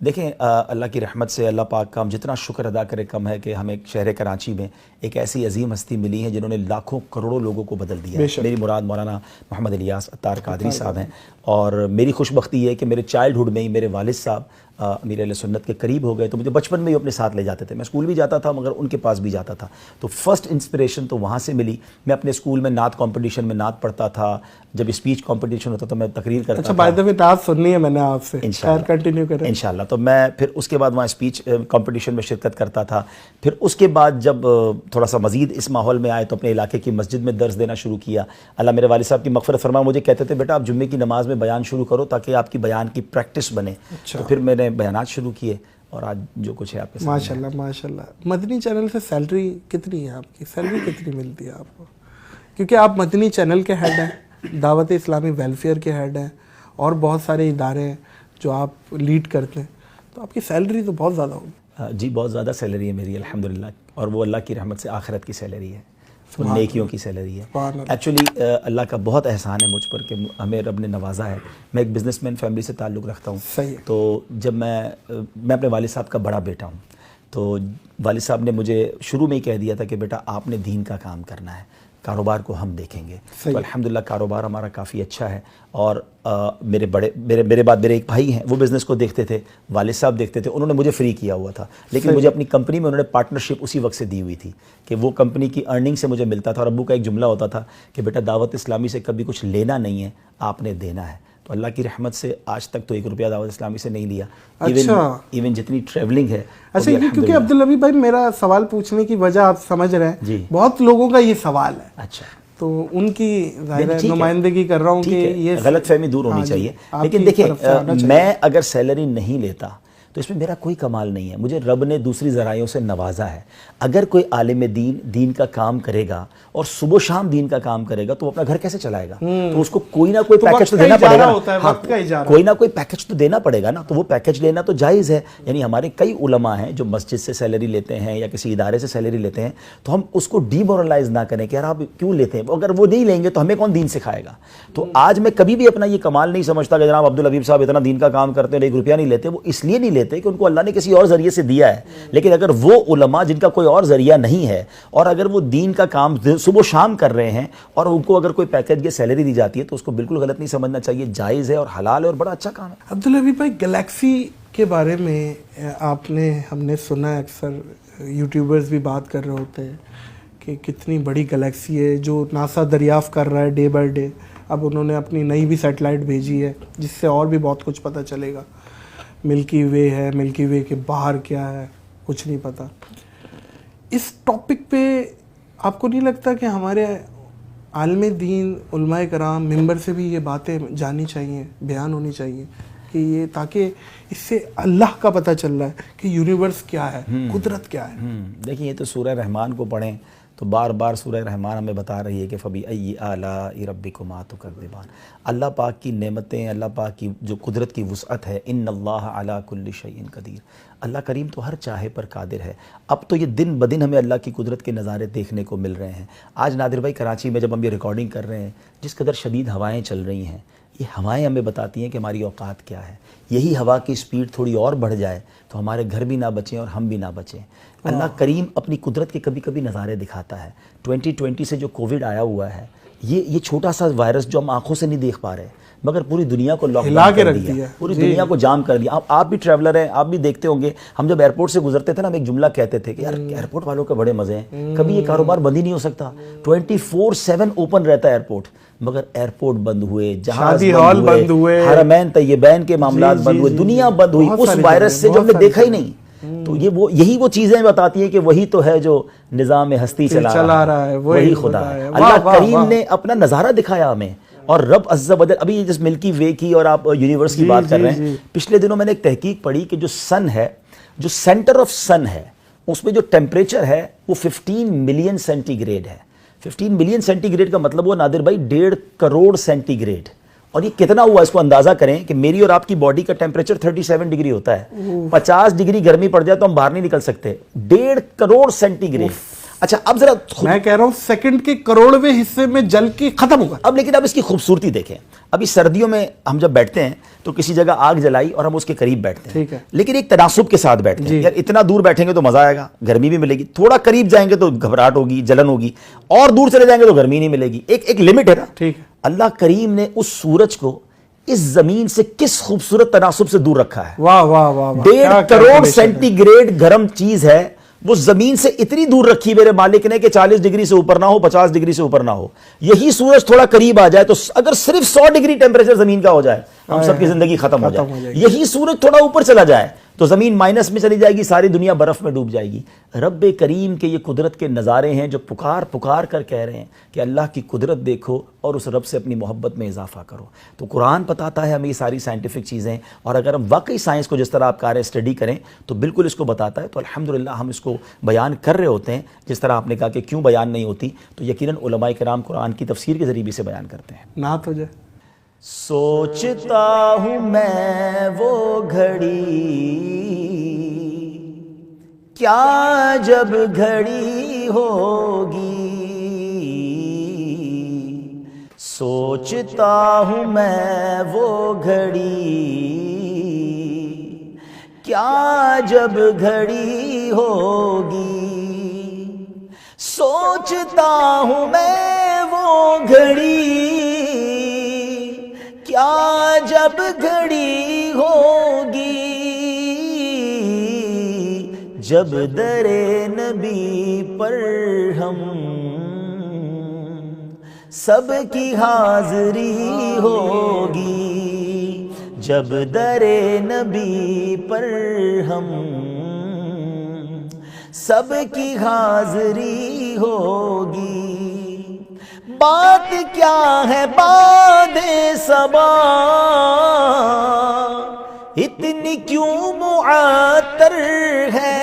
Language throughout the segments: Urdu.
دیکھیں اللہ کی رحمت سے اللہ پاک کا ہم جتنا شکر ادا کرے کم ہے کہ ہمیں شہر کراچی میں ایک ایسی عظیم ہستی ملی ہے جنہوں نے لاکھوں کروڑوں لوگوں کو بدل دیا ہے. میری مراد مولانا محمد الیاس عطار قادری صاحب ہیں, اور میری خوش بختی ہے کہ میرے چائلڈ ہوڈ میں ہی میرے والد صاحب امیر اہل سنت کے قریب ہو گئے, تو مجھے بچپن میں ہی اپنے ساتھ لے جاتے تھے. میں اسکول بھی جاتا تھا مگر ان کے پاس بھی جاتا تھا, تو فرسٹ انسپریشن تو وہاں سے ملی. میں اپنے اسکول میں نعت کمپٹیشن میں نعت پڑھتا تھا, جب اسپیچ کمپٹیشن ہوتا تو میں تقریر کرتا تھا. اچھا بائی دا وے نعت سننی ہے میں نے آپ سے, انشاءاللہ کنٹینیو کریں. انشاءاللہ. تو میں پھر اس کے بعد وہاں اسپیچ کمپٹیشن میں شرکت کرتا تھا. پھر اس کے بعد جب تھوڑا سا مزید اس ماحول میں آئے تو اپنے علاقے کی مسجد میں درس دینا شروع کیا. اللہ میرے والد صاحب کی مغفرت فرمائے, مجھے کہتے تھے بیٹا آپ جمعے کی نماز میں بیان شروع کرو تاکہ آپ کی بیان کی پریکٹس بنے. تو پھر میں نے بیانات شروع کیے اور آج جو کچھ ہے آپ کے سامنے. ماشاءاللہ ماشاءاللہ. مدنی چینل سے سیلری کتنی ہے آپ کی, سیلری کتنی ملتی ہے آپ کو؟ کیونکہ آپ مدنی چینل کے ہیڈ ہیں, دعوت اسلامی ویلفیئر کے ہیڈ ہیں, اور بہت سارے ادارے ہیں جو آپ لیڈ کرتے ہیں, تو آپ کی سیلری تو بہت زیادہ ہوگی. جی بہت زیادہ سیلری ہے میری الحمدللہ, اور وہ اللہ کی رحمت سے آخرت کی سیلری ہے, نیکیوں کی سیلری ہے. ایکچولی اللہ کا بہت احسان ہے مجھ پر کہ ہمیں رب نے نوازا ہے. میں ایک بزنس مین فیملی سے تعلق رکھتا ہوں. صحیح. تو جب میں اپنے والد صاحب کا بڑا بیٹا ہوں, تو والد صاحب نے مجھے شروع میں ہی کہہ دیا تھا کہ بیٹا آپ نے دین کا کام کرنا ہے, کاروبار کو ہم دیکھیں گے. تو الحمدللہ کاروبار ہمارا کافی اچھا ہے, اور میرے بعد میرے ایک بھائی ہیں وہ بزنس کو دیکھتے تھے, والد صاحب دیکھتے تھے, انہوں نے مجھے فری کیا ہوا تھا. لیکن مجھے اپنی کمپنی میں انہوں نے پارٹنرشپ اسی وقت سے دی ہوئی تھی کہ وہ کمپنی کی ارننگ سے مجھے ملتا تھا. اور ابو کا ایک جملہ ہوتا تھا کہ بیٹا دعوت اسلامی سے کبھی کچھ لینا نہیں ہے, آپ نے دینا ہے. تو اللہ کی رحمت سے آج تک تو 1 روپیہ دعوت اسلامی سے نہیں لیا. ایون جتنی ٹریولنگ ہے. اچھا کیونکہ عبداللبی بھائی میرا سوال پوچھنے کی وجہ آپ سمجھ رہے ہیں, بہت لوگوں کا یہ سوال ہے. اچھا, تو ان کی ظاہر نمائندگی کر رہا ہوں کہ یہ غلط فہمی دور ہونی چاہیے. لیکن دیکھیں میں اگر سیلری نہیں لیتا تو اس میں میرا کوئی کمال نہیں ہے. مجھے رب نے دوسری ذرائعوں سے نوازا ہے. اگر کوئی عالم دین کا کام کرے گا اور صبح و شام دین کا کام کرے گا تو وہ اپنا گھر کیسے چلائے گا؟ تو اس کو کوئی نہ کوئی پیکج تو دینا پڑے گا. کوئی نہ کوئی پیکج تو دینا پڑے گا نا. تو وہ پیکج لینا تو جائز ہے. یعنی ہمارے کئی علماء ہیں جو مسجد سے سیلری لیتے ہیں یا کسی ادارے سے سیلری لیتے ہیں, تو ہم اس کو ڈی مورلائز نہ کریں کہ یار آپ کیوں لیتے ہیں. اگر وہ نہیں لیں گے تو ہمیں کون دین سکھائے گا؟ تو آج میں کبھی بھی اپنا یہ کمال نہیں سمجھتا کہ جناب عبدالحبیب صاحب اتنا دین کا کام کرتے ہیں 1 روپیہ نہیں لیتے. وہ اس لیے نہیں لیتے کہ ان کو اللہ نے کسی اور ذریعے سے دیا ہے. لیکن اگر وہ علماء جن کا کوئی اور ذریعہ نہیں ہے اور اگر وہ دین کا کام صبح و شام کر رہے ہیں اور ان کو اگر کوئی پیکج یا سیلری دی جاتی ہے تو اس کو بالکل غلط نہیں سمجھنا چاہیے. جائز ہے اور حلال ہے اور بڑا اچھا کام ہے. عبدالحبیب بھائی گلیکسی کے بارے میں ہم نے سنا ہے, اکثر یوٹیوبرز بھی بات کر رہے ہوتے ہیں کہ کتنی بڑی گلیکسی ہے جو ناسا دریافت کر رہا ہے ڈے بائی ڈے. اب انہوں نے اپنی نئی بھی سیٹلائٹ بھیجی ہے جس سے اور بھی بہت کچھ پتہ چلے گا. ملکی وے ہے, ملکی وے کے باہر کیا ہے کچھ نہیں پتہ. اس ٹاپک پہ آپ کو نہیں لگتا کہ ہمارے عالم دین علماء کرام ممبر سے بھی یہ باتیں جانی چاہیے, بیان ہونی چاہیے کہ یہ, تاکہ اس سے اللہ کا پتہ چل رہا ہے کہ یونیورس کیا ہے, قدرت کیا ہے. دیکھیں یہ تو سورہ رحمان کو پڑھیں تو بار بار سورہ رحمان ہمیں بتا رہی ہے کہ فَبِأَيِّ آلَاءِ رَبِّكُمَا تُكَذِّبَانِ. اللہ پاک کی نعمتیں, اللہ پاک کی جو قدرت کی وسعت ہے, ان اللہ علی کل شیء قدیر. اللہ کریم تو ہر چاہے پر قادر ہے. اب تو یہ دن بدن ہمیں اللہ کی قدرت کے نظارے دیکھنے کو مل رہے ہیں. آج نادر بھائی کراچی میں جب ہم یہ ریکارڈنگ کر رہے ہیں, جس قدر شدید ہوائیں چل رہی ہیں, یہ ہوائیں ہمیں بتاتی ہیں کہ ہماری اوقات کیا ہے. یہی ہوا کی سپیڈ تھوڑی اور بڑھ جائے تو ہمارے گھر بھی نہ بچیں اور ہم بھی نہ بچیں. اللہ کریم اپنی قدرت کے کبھی کبھی نظارے دکھاتا ہے. 2020 سے جو کووڈ آیا ہوا ہے, یہ چھوٹا سا وائرس جو ہم آنکھوں سے نہیں دیکھ پا رہے مگر پوری دنیا کو لاک ڈاؤن کر دیا, پوری دنیا کو جام کر دیا. آپ بھی ٹریولر ہیں, آپ بھی دیکھتے ہوں گے, ہم جب ایئرپورٹ سے گزرتے تھے نا, ہم ایک جملہ کہتے تھے کہ یار ایئرپورٹ والوں کے بڑے مزے ہیں, کبھی یہ کاروبار بند ہی نہیں ہو سکتا, 24/7 اوپن رہتا ہے ایئرپورٹ. مگر ایئرپورٹ بند ہوئے, جہاز بند ہوئے, حرمین طیبین کے معاملات بند ہوئے, دنیا بند ہوئی اس وائرس سے جو ہم نے دیکھا ہی نہیں. تو یہی وہ چیزیں بتاتی ہیں کہ وہی تو ہے جو نظام ہستی چلا رہا ہے, وہی خدا ہے. اللہ کریم نے اپنا نظارہ دکھایا ہمیں. اور رب عز و جل, ابھی جس ملکی وے کی اور آپ یونیورس کی بات کر رہے ہیں, پچھلے دنوں میں نے ایک تحقیق پڑھی کہ جو سن ہے, جو سینٹر آف سن ہے, اس میں جو ٹیمپریچر ہے وہ 15 ملین سینٹی گریڈ ہے. 15 ملین سینٹی گریڈ کا مطلب وہ نادر بھائی 1.5 کروڑ سینٹی گریڈ. اور یہ کتنا ہوا اس کو اندازہ کریں کہ میری اور آپ کی باڈی کا ٹیمپریچر 37 ڈگری ہوتا ہے. 50 ڈگری گرمی پڑ جائے تو ہم باہر نہیں نکل سکتے. 1.5 کروڑ سینٹی گریڈ. اچھا اب ذرا میں کہہ رہا ہوں سیکنڈ کے کروڑویں حصے میں جل کے ختم ہوگا. اب لیکن اب اس کی خوبصورتی دیکھیں. ابھی سردیوں میں ہم جب بیٹھتے ہیں تو کسی جگہ آگ جلائی اور ہم اس کے قریب بیٹھتے ہیں, ٹھیک ہے, لیکن ایک تناسب کے ساتھ بیٹھتے ہیں. یار اتنا دور بیٹھیں گے تو مزہ آئے گا, گرمی بھی ملے گی. تھوڑا قریب جائیں گے تو گھبراہٹ ہوگی, جلن ہوگی, اور دور چلے جائیں گے تو گرمی نہیں ملے گی. ایک لمٹ ہے نا. ٹھیک ہے. اللہ کریم نے اس سورج کو اس زمین سے کس خوبصورت تناسب سے دور رکھا ہے. واہ واہ واہ, 1.5 کروڑ سینٹی گریڈ گرم چیز ہے وہ زمین سے اتنی دور رکھی میرے مالک نے کہ 40 ڈگری سے اوپر نہ ہو, 50 ڈگری سے اوپر نہ ہو. یہی سورج تھوڑا قریب آ جائے تو اگر صرف 100 ڈگری ٹیمپریچر زمین کا ہو جائے ہم سب کی زندگی ختم ہو جائے. یہی سورج تھوڑا اوپر چلا جائے تو زمین مائنس میں چلی جائے گی, ساری دنیا برف میں ڈوب جائے گی. رب کریم کے یہ قدرت کے نظارے ہیں جو پکار کر کہہ رہے ہیں کہ اللہ کی قدرت دیکھو اور اس رب سے اپنی محبت میں اضافہ کرو. تو قرآن بتاتا ہے ہمیں یہ ساری سائنٹیفک چیزیں, اور اگر ہم واقعی سائنس کو جس طرح آپ کہہ رہے ہیں اسٹڈی کریں تو بالکل اس کو بتاتا ہے. تو الحمدللہ ہم اس کو بیان کر رہے ہوتے ہیں. جس طرح آپ نے کہا کہ کیوں بیان نہیں ہوتی, تو یقیناً علماء کرام قرآن کی تفسیر کے ذریعے سے بیان کرتے ہیں. نعت ہو جائے. سوچتا ہوں میں وہ گھڑی کیا جب گھڑی ہوگی, سوچتا ہوں میں وہ گھڑی کیا جب گھڑی ہوگی, سوچتا ہوں میں وہ گھڑی کیا جب گھڑی ہوگی, جب در نبی پر ہم سب کی حاضری ہوگی, جب در نبی پر ہم سب کی حاضری ہوگی. بات کیا ہے باد صبا اتنی کیوں معطر ہے,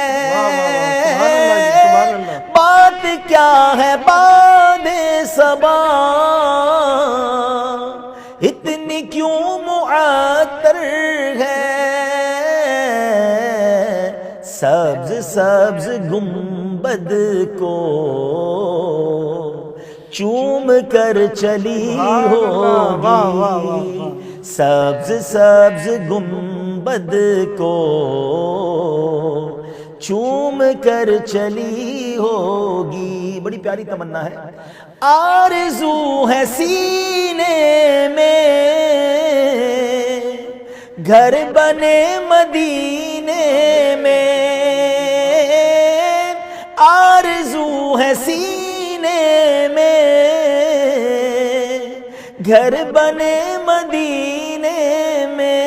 بات کیا ہے باد صبا اتنی کیوں معطر ہے, سبز سبز گنبد کو چوم کر چلی ہوگی, سبز سبز گنبد کو چوم کر چلی ہوگی. بڑی پیاری تمنا ہے. آرزو ہے سینے میں گھر بنے مدینے میں, آرزو ہے سینے میں گھر بنے مدینے میں,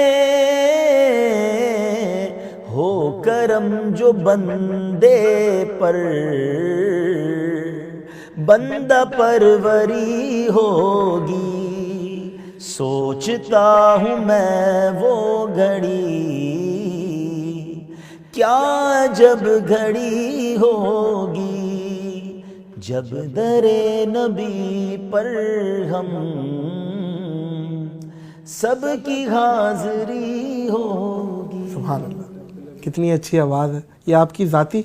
ہو کرم جو بندے پر بندہ پروری ہوگی, سوچتا ہوں میں وہ گھڑی کیا جب گھڑی ہوگی, جب در نبی پر ہم سب کی حاضری ہوگی. سبحان اللہ, کتنی اچھی آواز ہے. یہ آپ کی ذاتی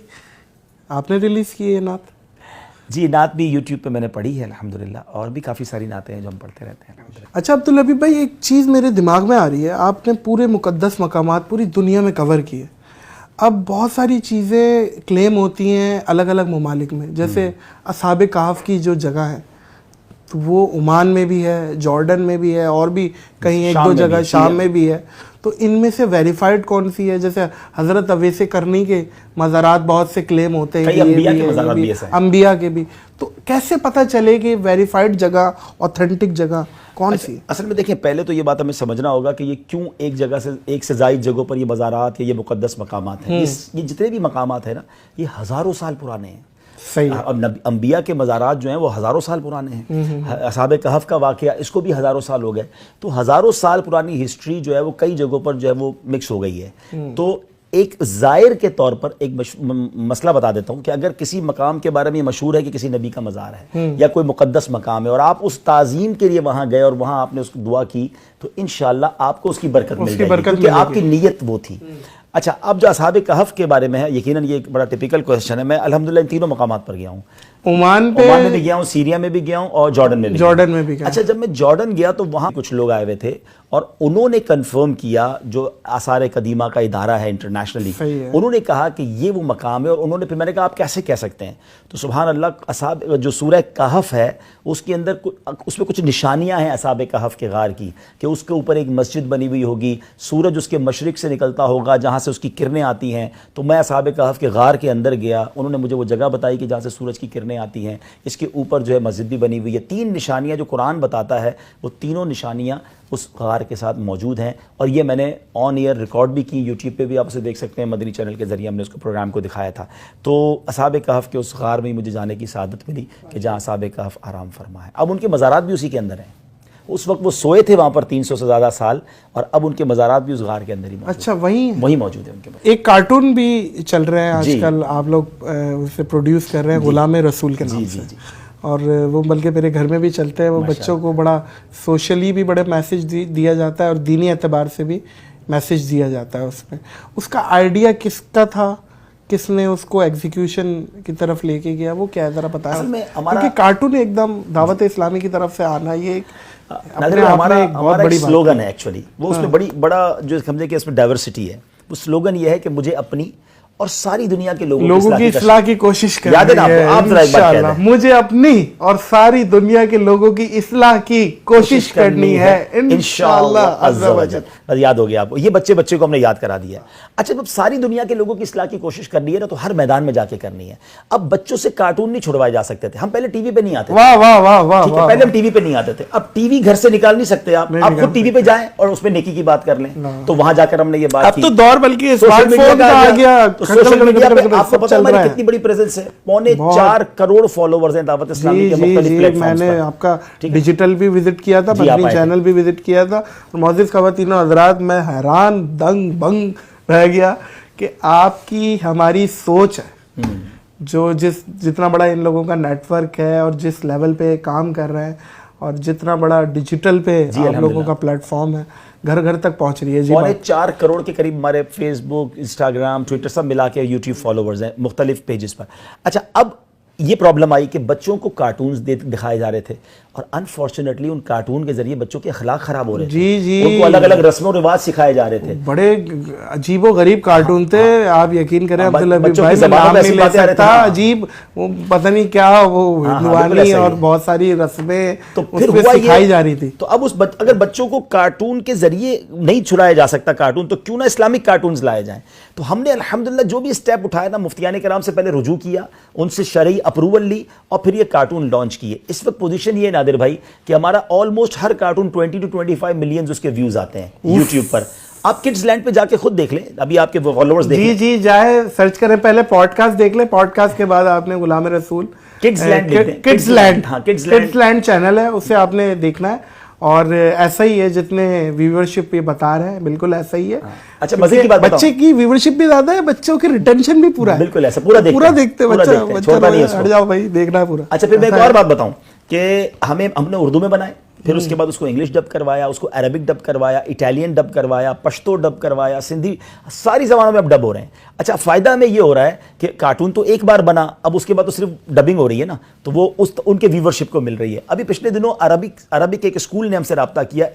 آپ نے ریلیز کی ہے یہ نعت؟ جی, نعت بھی یوٹیوب پہ میں نے پڑھی ہے الحمدللہ, اور بھی کافی ساری نعتیں ہیں جو ہم پڑھتے رہتے ہیں الحمدللہ. اچھا عبدالحبیب بھائی, ایک چیز میرے دماغ میں آ رہی ہے, آپ نے پورے مقدس مقامات پوری دنیا میں کور کیے. اب بہت ساری چیزیں کلیم ہوتی ہیں الگ الگ ممالک میں, جیسے اصحاب کہف کی جو جگہ ہے تو وہ عمان میں بھی ہے, جارڈن میں بھی ہے, اور بھی کہیں ایک دو جگہ شام میں بھی ہے. تو ان میں سے ویریفائڈ کون سی ہے؟ جیسے حضرت اویس کرنی کے مزارات بہت سے کلیم ہوتے ہیں, انبیاء کے بھی, تو کیسے پتہ چلے کہ ویریفائڈ جگہ اوتھینٹک جگہ کون سی؟ اصل میں دیکھیں, پہلے تو یہ بات ہمیں سمجھنا ہوگا کہ یہ کیوں ایک جگہ سے ایک سے زائد جگہوں پر یہ مزارات یا یہ مقدس مقامات ہیں. یہ جتنے بھی مقامات ہیں نا, یہ ہزاروں سال پرانے ہیں. صحیح. اب انبیاء کے مزارات جو ہیں وہ ہزاروں سال پرانے ہیں. اصحاب کہف کا واقعہ اس کو بھی ہزاروں سال ہو گئے. تو ہزاروں سال پرانی ہسٹری جو ہے وہ کئی جگہوں پر جو ہے وہ مکس ہو گئی ہے. تو ایک زائر کے طور پر ایک مسئلہ بتا دیتا ہوں کہ اگر کسی مقام کے بارے میں یہ مشہور ہے کہ کسی نبی کا مزار ہے یا کوئی مقدس مقام ہے اور آپ اس تعظیم کے لیے وہاں گئے اور وہاں آپ نے اس کو دعا کی, تو انشاءاللہ آپ کو اس کی برکت مل جائے گی, کیونکہ آپ کی نیت وہ تھی. اچھا اب جو اصحاب کہف کے بارے میں ہے، یقیناً یہ ایک بڑا ٹپیکل کویشچن ہے. میں الحمدللہ ان تینوں مقامات پر گیا ہوں. عمان میں بھی گیا ہوں، سیریا میں بھی گیا ہوں، اور جارڈن میں بھی جارڈن میں بھی گیا. اچھا جب میں جارڈن گیا تو وہاں کچھ لوگ آئے ہوئے تھے اور انہوں نے کنفرم کیا، جو آثار قدیمہ کا ادارہ ہے انٹرنیشنلی، انہوں نے کہا کہ یہ وہ مقام ہے. اور انہوں نے پھر میں نے کہا آپ کیسے کہہ سکتے ہیں؟ تو سبحان اللہ، اصحاب جو سورہ کہف ہے اس کے اندر اس میں کچھ نشانیاں ہیں اصحاب کہف کے غار کی، کہ اس کے اوپر ایک مسجد بنی ہوئی ہوگی، سورج اس کے مشرق سے نکلتا ہوگا جہاں سے اس کی کرنیں آتی ہیں. تو میں اصحاب کہف کے غار کے اندر گیا، انہوں نے مجھے وہ جگہ بتائی کہ جہاں سے سورج کی کرنیں آتی ہیں. اس کے اوپر جو ہے مسجد بھی بنی ہوئی ہے. 3 نشانیاں جو قرآن بتاتا ہے وہ تینوں نشانیاں اس غار کے ساتھ موجود ہیں. اور یہ میں نے آن ایئر ریکارڈ بھی کی، یوٹیوب پہ بھی آپ اسے دیکھ سکتے ہیں، مدنی چینل کے ذریعے ہم نے اس کو پروگرام کو دکھایا تھا. تو اصحاب کہف کے اس غار میں مجھے جانے کی سعادت ملی کہ جہاں اصحاب کہف آرام فرما ہے. اب ان کے مزارات بھی اسی کے اندر ہیں. اس وقت وہ سوئے تھے وہاں پر 300 سے زیادہ سال، اور اب ان کے مزارات بھی اس غار کے اندر ہی موجود. اچھا وہی موجود ہے ان کے. ایک کارٹون بھی چل رہے ہیں آج کل، آپ لوگ اسے پروڈیوس کر رہے ہیں، غلام رسول کے نام سے، اور وہ بلکہ میرے گھر میں بھی چلتے ہیں. وہ بچوں کو بڑا سوشلی بھی بڑے میسج دیا جاتا ہے اور دینی اعتبار سے بھی میسج دیا جاتا ہے اس میں. اس کا آئیڈیا کس کا تھا، کس نے اس کو ایگزیکیوشن کی طرف لے کے گیا، وہ کیا ذرا بتایا؟ کیونکہ کارٹون ایک دم دعوت اسلامی کی طرف سے آنا، یہ ہمارا ایک سلوگن ہے ایکچولی. وہ اس میں بڑا جو سمجھے کہ اس میں ڈائیورسٹی ہے. وہ سلوگن یہ ہے کہ مجھے اپنی اور ساری دنیا کے لوگوں کی اصلاح کی کوشش کرنی ہے. انشاءاللہ مجھے اپنی اور ساری دنیا کے لوگوں کی اصلاح کی کوشش کرنی ہے انشاءاللہ عز و جل. بس یاد ہو گیا آپ کو، یہ بچے کو ہم نے یاد کرا دیا. اچھا جب ساری دنیا کے لوگوں کی اصلاح کی کوشش کرنی ہے نا تو ہر میدان میں جا کے کرنی ہے. اب بچوں سے کارٹون نہیں چھڑوائے جا سکتے تھے. ہم پہلے ٹی وی پہ نہیں آتے تھے. واہ واہ واہ واہ. ٹھیک ہے، پہلے ہم ٹی وی پہ نہیں آتے تھے. اب ٹی وی گھر سے نکال نہیں سکتے آپ خود ٹی وی پہ جائیں اور اس میں نیکی کی بات کر لیں. تو وہاں جا کر ہم نے یہ بات کی. اب تو دور بلکہ اسمارٹ فون کا آ گیا. سوشل میڈیا پہ آپ کو پتا ہے ہماری کتنی بڑی پریزنس ہے، 4.25 کروڑ فالوورز ہیں دعوت اسلامی کے مختلف پلیٹ فارمز پر. میں نے آپ کا ڈیجیٹل بھی وزٹ کیا تھا، مدنی چینل بھی وزٹ کیا تھا. معزز خواتین و حضرات، میں حیران دنگ بنگ رہ گیا کہ آپ کی ہماری سوچ ہے، جو جتنا بڑا ان لوگوں کا نیٹ ورک ہے اور جس لیول پہ کام کر رہے ہیں، اور جتنا بڑا ڈیجیٹل پہ آپ لوگوں کا پلیٹ فارم ہے، گھر گھر تک پہنچ رہی ہے. 4.25 کروڑ کے قریب ہمارے فیس بک، انسٹاگرام، ٹویٹر سب ملا کے یوٹیوب فالوورز ہیں مختلف پیجز پر. اچھا اب یہ پرابلم آئی کہ بچوں کو کارٹونز دکھائے جا رہے تھے اور انفارچونیٹلی ان کارٹون کے ذریعے بچوں کے اخلاق خراب ہو رہے تھے. ان کو الگ الگ رسم و رواج سکھائے جا رہے تھے. بڑے عجیب و غریب کارٹون تھے. آپ یقین کریں عبداللہ بھائی، میں نام نہیں لے سکتا، عجیب، وہ پتہ نہیں کیا، وہ ہندوانی اور بہت ساری رسمیں تو پھر سکھائی جا رہی تھی. تو اب اگر بچوں کو کارٹون کے ذریعے نہیں چھڑایا جا سکتا کارٹون، تو کیوں نہ اسلامک کارٹونز لائے جائیں. تو ہم نے الحمدللہ جو بھی اسٹیپ اٹھایا نا، مفتیان کرام سے پہلے رجوع کیا، ان سے شرعی اپروول لی، اور پھر یہ کارٹون لانچ کیے. اس وقت پوزیشن یہ نادر بھائی کہ ہمارا آلموسٹ ہر کارٹون 20 to 25 ملین اس کے ویوز آتے ہیں یوٹیوب پر. آپ کڈز لینڈ پہ جا کے خود دیکھ لیں، ابھی آپ کے فالوورز دیکھ لیں. جی جائے سرچ کریں، پہلے پوڈ کاسٹ دیکھ لیں، پوڈ کاسٹ کے بعد آپ نے غلام رسول کڈز لینڈ چینل ہے، اسے آپ نے دیکھنا ہے. اور ایسا ہی ہے جتنے ویورشپ یہ بتا رہے ہیں، بالکل ایسا ہی ہے. اچھا مزے کی بات، بچے کی ویورشپ بھی زیادہ ہے، بچوں کی ریٹینشن بھی پورا ہے. بالکل ایسا پورا دیکھتے بچہ ہٹ جاؤ بھائی، دیکھنا ہے پورا. اچھا پھر میں ایک اور بات بتاؤں کہ ہم نے اردو میں بنائے، پھر اس کے بعد اس کو انگلش ڈب کروایا، اس کو عربک ڈب کروایا، اٹالین ڈب کروایا، پشتو ڈب کروایا، سندھی، ساری زبانوں میں اب ڈب ہو رہے ہیں. اچھا فائدہ ہمیں یہ ہو رہا ہے کہ کارٹون تو ایک بار بنا، اب اس کے بعد تو صرف ڈبنگ ہو رہی ہے نا، تو وہ ان کے ویورشپ کو مل رہی ہے. ابھی پچھلے دنوں عربک ایک اسکول نے ہم سے رابطہ کیا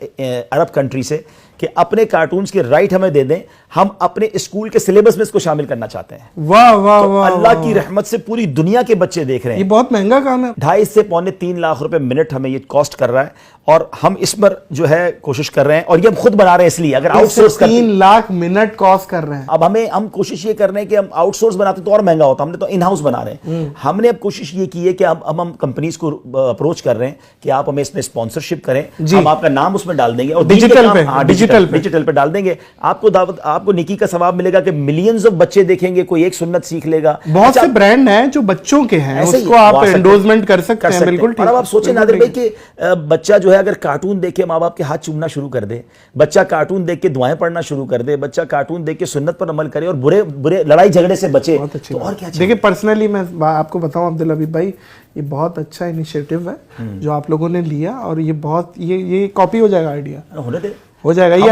عرب کنٹری سے کہ اپنے کارٹونز کے رائٹ ہمیں دے دیں، ہم اپنے اسکول کے سلیبس میں اس کو شامل کرنا چاہتے ہیں. واہ واہ واہ. اللہ کی رحمت سے پوری دنیا کے بچے دیکھ رہے ہیں. یہ بہت مہنگا کام ہے. 2.5 سے 3 لاکھ روپے منٹ ہمیں یہ کاسٹ کر رہا ہے، اور ہم اس پر جو ہے کوشش کر رہے ہیں، اور یہ ہم خود بنا رہے ہیں. اس لیے اگر out source 3 lakh minute cost کر رہے ہیں. اب ہم کوشش یہ کر رہے ہیں کہ ہم آؤٹ سورس بناتے تو اور مہنگا ہوتا، ہم نے تو ان ہاؤس بنا رہے ہیں. ہم نے اب کوشش یہ کی ہے کہ ہم کمپنیز کو اپروچ کر رہے ہیں کہ آپ ہمیں اس میں اسپانسرشپ کریں، ہم آپ کا نام اس میں ڈال دیں گے، اور ڈیجیٹل پہ ڈال دیں گے. آپ کو نیکی کا ثواب ملے گا کہ ملینز آف بچے دیکھیں گے، کوئی ایک سنت سیکھ لے گا. بہت سے برانڈ ہیں جو بچوں کے ہیں، اس کو آپ انڈورسمنٹ کر سکتے ہیں. بالکل ٹھیک. اب آپ سوچیں نادر بھائی کہ بچہ جو ہے اگر کارٹون دیکھ کے ماں باپ کے ہاتھ چومنا شروع کر دے، بچہ کارٹون دیکھ کے دعائیں پڑھنا شروع کر دے، بچہ کارٹون دیکھ کے سنت پر عمل کرے اور برے لڑائی جھگڑے سے بچے، تو اور کیا. دیکھیں پرسنلی میں آپ کو بتاؤں عبداللہ بھائی، یہ بہت اچھا انیشیٹو ہے جو آپ لوگوں نے لیا، اور یہ بہت یہ کاپی ہو جائے گا، آئیڈیا ہو جائے گا. یہ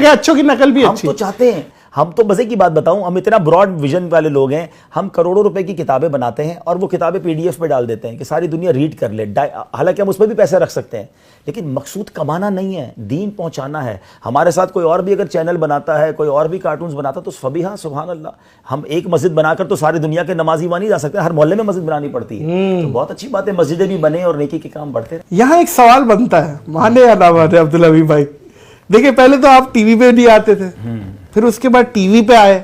اچھوں کی نقل بھی اچھی. ہم تو چاہتے ہیں ہم تو مزے کی بات بتاؤں, ہم اتنا براڈ ویژن والے لوگ ہیں, ہم کروڑوں روپے کی کتابیں بناتے ہیں اور وہ کتابیں PDF پہ ڈال دیتے ہیں کہ ساری دنیا ریڈ کر لے. حالانکہ ہم اس پہ بھی پیسے رکھ سکتے ہیں, لیکن مقصود کمانا نہیں ہے, دین پہنچانا ہے. ہمارے ساتھ کوئی اور بھی اگر چینل بناتا ہے, کوئی اور بھی کارٹونز بناتا ہے, تو فبیہا سبحان اللہ. ہم ایک مسجد بنا کر تو ساری دنیا کے نمازی وہاں نہیں جا سکتے, ہر محلے میں مسجد بنانی پڑتی ہے. تو بہت اچھی بات ہے, مسجدیں بھی بنے اور نیکی کے کام بڑھتے رہے. یہاں ایک سوال بنتا ہے, مانے یا نہ مانے عبدالحبیب بھائی, دیکھیں پہلے تو آپ ٹی وی پہ نہیں آتے تھے, پھر اس کے بعد ٹی وی پہ آئے,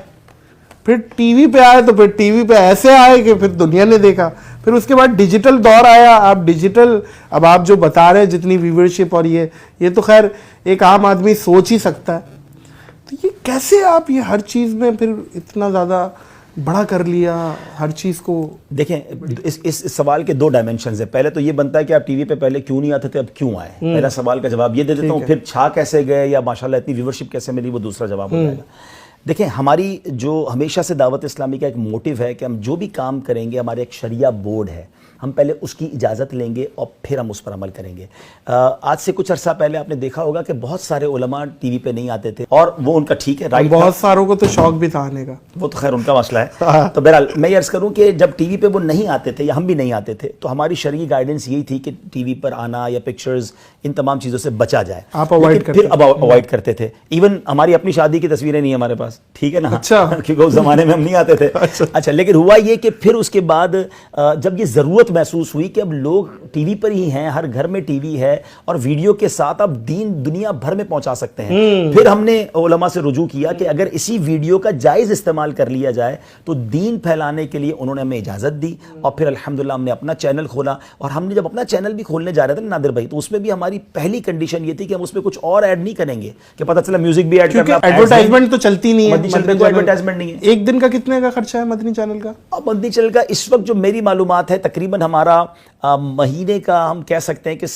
پھر ٹی وی پہ آئے تو پھر ٹی وی پہ ایسے آئے کہ پھر دنیا نے دیکھا, پھر اس کے بعد ڈیجیٹل دور آیا. آپ ڈیجیٹل, اب آپ جو بتا رہے ہیں جتنی ویورشپ, اور یہ تو خیر ایک عام آدمی سوچ ہی سکتا ہے. تو یہ کیسے آپ یہ ہر چیز میں پھر اتنا زیادہ بڑا کر لیا ہر چیز کو؟ دیکھیں اس سوال کے 2 ڈائمنشنز ہیں. پہلے تو یہ بنتا ہے کہ آپ ٹی وی پہ پہلے کیوں نہیں آتے تھے, اب کیوں آئے. پہلا سوال کا جواب یہ دے دیتا ہوں, پھر چھا کیسے گئے یا ماشاءاللہ اتنی ویورشپ کیسے ملی, وہ دوسرا جواب ہو جائے گا. دیکھیں ہماری جو ہمیشہ سے دعوت اسلامی کا ایک موٹیو ہے کہ ہم جو بھی کام کریں گے, ہمارے ایک شریعہ بورڈ ہے, ہم پہلے اس کی اجازت لیں گے اور پھر ہم اس پر عمل کریں گے. آج سے کچھ عرصہ پہلے آپ نے دیکھا ہوگا کہ بہت سارے علماء ٹی وی پہ نہیں آتے تھے, اور وہ ان کا ٹھیک ہے, رائٹ, بہت ساروں کو تو شوق بھی تھا آنے کا, وہ تو خیر ان کا مسئلہ ہے. تو بہرحال میں یہ عرض کروں کہ جب ٹی وی پہ وہ نہیں آتے تھے یا ہم بھی نہیں آتے تھے, تو ہماری شرعی گائیڈنس یہی تھی کہ ٹی وی پر آنا یا پکچرز, ان تمام چیزوں سے بچا جائے. آپ اوائڈ کرتے تھے. ایون ہماری اپنی شادی کی تصویریں نہیں ہمارے پاس, ٹھیک ہے نا, اچھا, کیونکہ اس زمانے میں ہم نہیں آتے تھے. اچھا, لیکن ہوا یہ کہ پھر اس کے بعد جب یہ ضرورت محسوس ہوئی کہ اب لوگ ٹی وی پر ہی ہیں, ہر گھر میں ٹی وی ہے, اور ویڈیو کے ساتھ اب دین دنیا بھر میں پہنچا سکتے ہیں, پھر ہم نے علماء سے رجوع کیا کہ اگر اسی ویڈیو کا جائز استعمال کر لیا جائے تو دین پھیلانے کے لیے انہوں نے ہمیں اجازت دی. اور پھر الحمدللہ ہم نے اپنا چینل کھولا, اور ہم نے جب اپنا چینل بھی کھولنے جا رہے تھے نادر بھائی, تو اس میں بھی ہماری پہلی کنڈیشن یہ تھی کہ ہم اس میں کچھ اور ایڈ نہیں کریں گے, کہ پتہ چلا میوزک بھی ایڈ کرنا, ایڈورٹائزمنٹ تو چلتی نہیں ہے, ایڈورٹائزمنٹ نہیں ہے. ایک دن کا کتنے کا خرچہ ہے مدنی چینل کا؟ مدنی چینل کا اس وقت جو میری معلومات ہے تقریباً ہمارا مہینے کا ہم کہہ سکتے ہیں کہ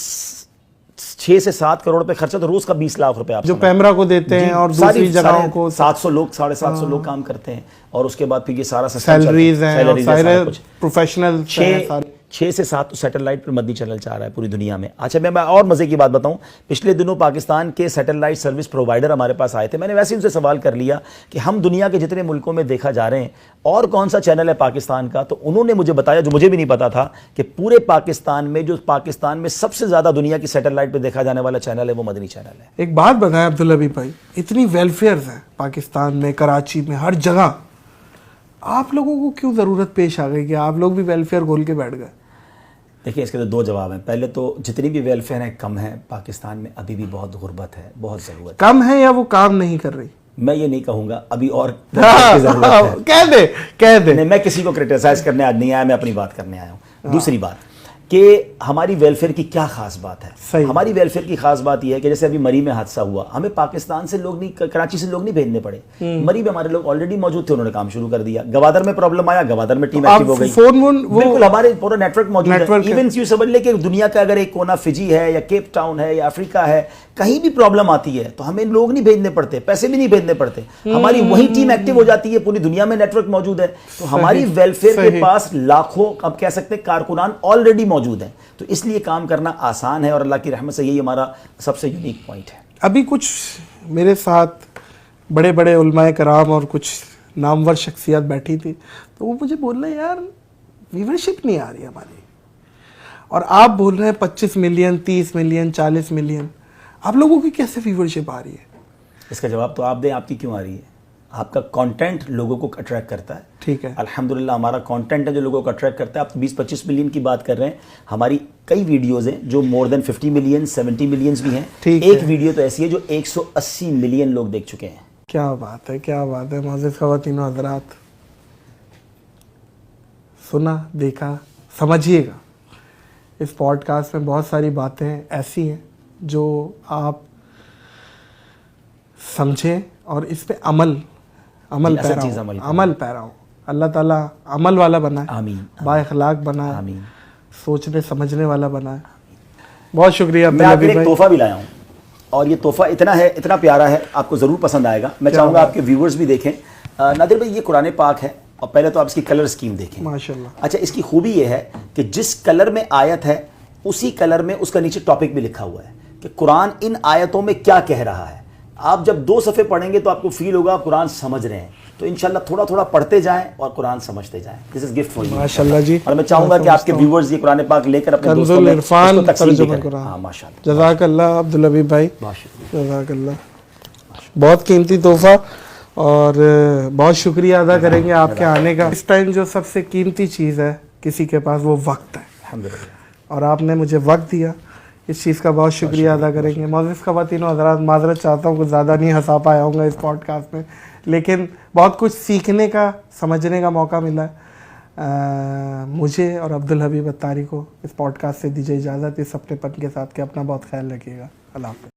6 سے 7 کروڑ پہ خرچہ, تو روز کا 20 لاکھ روپے آپ جو پیمرا کو دیتے ہیں اور دوسری جگہوں کو 700 لوگ 750 لوگ کام کرتے ہیں, اور اس کے بعد پھر یہ سارا سیلریز ہیں, پروفیشنل 6 سے 7 سیٹلائٹ پر مدنی چینل چاہ رہا ہے پوری دنیا میں. اچھا میں اور مزے کی بات بتاؤں, پچھلے دنوں پاکستان کے سیٹلائٹ سروس پرووائڈر ہمارے پاس آئے تھے. میں نے ویسے ان سے سوال کر لیا کہ ہم دنیا کے جتنے ملکوں میں دیکھا جا رہے ہیں اور کون سا چینل ہے پاکستان کا, تو انہوں نے مجھے بتایا, جو مجھے بھی نہیں پتا تھا, کہ پورے پاکستان میں جو پاکستان میں سب سے زیادہ دنیا کی سیٹلائٹ پہ دیکھا جانے والا چینل ہے وہ مدنی چینل ہے. ایک بات بتائیں عبدالحبیب بھائی, اتنی ویلفیئرز ہیں پاکستان میں, کراچی میں, ہر جگہ, آپ لوگوں کو کیوں ضرورت پیش آ گئی کہ آپ لوگ بھی ویلفیئر کھول کے بیٹھ گئے؟ دیکھیں اس کے تو 2 جواب ہیں. پہلے تو جتنی بھی ویلفیئر ہیں کم ہیں پاکستان میں, ابھی بھی بہت غربت ہے, بہت ضرورت. کم ہے یا وہ کام نہیں کر رہی؟ میں یہ نہیں کہوں گا, ابھی اور ضرورت ہے. کہہ دے. نہیں, میں کسی کو کرٹیسائز کرنے آج نہیں آیا, میں اپنی بات کرنے آیا ہوں. دوسری بات کہ ہماری ویلفیئر کی کیا خاص بات ہے. ہماری ویلفیئر کی خاص بات یہ ہے کہ جیسے ابھی مری میں حادثہ ہوا, ہمیں پاکستان سے لوگ نہیں, کراچی سے لوگ نہیں بھیجنے پڑے, مری میں ہمارے لوگ آلریڈی موجود تھے, انہوں نے کام شروع کر دیا. گوادر میں پرابلم آیا, گوادر میں ٹیم ایکٹیو ہو گئی, بالکل ہمارے پورا نیٹ ورک موجود ہے. ایون یوں سمجھ لے کہ دنیا کا اگر ایک کونا فجی ہے یا کیپ ٹاؤن ہے یا افریقہ ہے, کہیں بھی پرابلم آتی ہے تو ہمیں لوگ نہیں بھیجنے پڑتے, پیسے بھی نہیں بھیجنے پڑتے, ہماری وہی ٹیم ایکٹیو ہو جاتی ہے, پوری دنیا میں نیٹ ورک موجود ہے. تو ہماری ویلفیئر کے پاس لاکھوں, اب کہہ سکتے ہیں کارکنان آلریڈی موجود ہیں, تو اس لیے کام کرنا آسان ہے, اور اللہ کی رحمت سے یہی ہمارا سب سے یونیک پوائنٹ ہے. ابھی کچھ میرے ساتھ بڑے بڑے علماء کرام اور کچھ نامور شخصیات بیٹھی تھی, تو وہ مجھے بول رہے ہیں یار ویورشپ نہیں آ رہی ہماری, اور آپ بول رہے ہیں 25 ملین 30 ملین 40 ملین, آپ لوگوں کی کیسے ویورشپ آ رہی ہے؟ اس کا جواب تو آپ دیں, آپ کی کیوں آ رہی ہے؟ آپ کا کانٹینٹ لوگوں کو اٹریکٹ کرتا ہے. ٹھیک ہے, الحمدللہ ہمارا کانٹینٹ ہے جو لوگوں کو اٹریکٹ کرتا ہے. آپ 20-25 ملین کی بات کر رہے ہیں, ہماری کئی ویڈیوز ہیں جو مور دین 50 ملین 70 ملینز بھی ہیں. ایک ویڈیو تو ایسی ہے جو 180 ملین لوگ دیکھ چکے ہیں. کیا بات ہے, کیا بات ہے. معزز خواتین و حضرات, سنا, دیکھا, سمجھیے گا, اس پوڈ کاسٹ میں بہت ساری باتیں ایسی ہیں جو آپ سمجھیں اور اس پہ عمل پیرا ہوں. اللہ تعالیٰ عمل والا بنائے, آمین, با اخلاق بنائے, آمین, سوچنے سمجھنے والا بنائے. بہت شکریہ. میں آپ کے لیے ایک تحفہ بھی لایا ہوں, اور یہ تحفہ اتنا ہے, اتنا پیارا ہے, آپ کو ضرور پسند آئے گا. میں چاہوں گا آپ کے ویورز بھی دیکھیں. نادر بھائی, یہ قرآن پاک ہے, اور پہلے تو آپ اس کی کلر اسکیم دیکھیں ماشاءاللہ. اچھا, اس کی خوبی یہ ہے کہ جس کلر میں آیت ہے اسی کلر میں اس کا نیچے ٹاپک بھی لکھا ہوا ہے کہ قرآن ان آیتوں میں کیا کہہ رہا ہے. آپ جب 2 صفحے پڑھیں گے تو آپ کو فیل ہوگا آپ قرآن سمجھ رہے ہیں. تو انشاءاللہ تھوڑا تھوڑا پڑھتے جائیں اور قرآن سمجھتے جائیں. دس از گفٹ فار یو ماشاءاللہ جی. اور میں چاہوں گا کہ آپ کے ویورز یہ قرآن پاک لے کر اپنے کنز دوستوں میں العرفان اس کو تقسیم بھی ترجمہ کریں. قرآن. ہاں ماشاءاللہ. جزاک اللہ عبدالحبیب بھائی, بہت شکریہ. جزاک اللہ, بہت قیمتی تحفہ, اور بہت شکریہ ادا کریں گے آپ کے آنے کا. اس ٹائم جو سب سے قیمتی چیز ہے کسی کے پاس وہ وقت ہے, الحمدللہ. اور آپ نے مجھے وقت دیا, اس چیز کا بہت شکریہ ادا کریں گے. معزز خواتین و حضرات, معذرت چاہتا ہوں, کچھ زیادہ نہیں ہنسا پایا ہوں گا اس پوڈ کاسٹ میں, لیکن بہت کچھ سیکھنے کا, سمجھنے کا موقع ملا ہے. مجھے اور عبدالحبیب اتاری کو اس پوڈ کاسٹ سے دیجیے اجازت, اس اپنے پن کے ساتھ, کہ اپنا بہت خیال رکھیے گا. اللہ حافظ.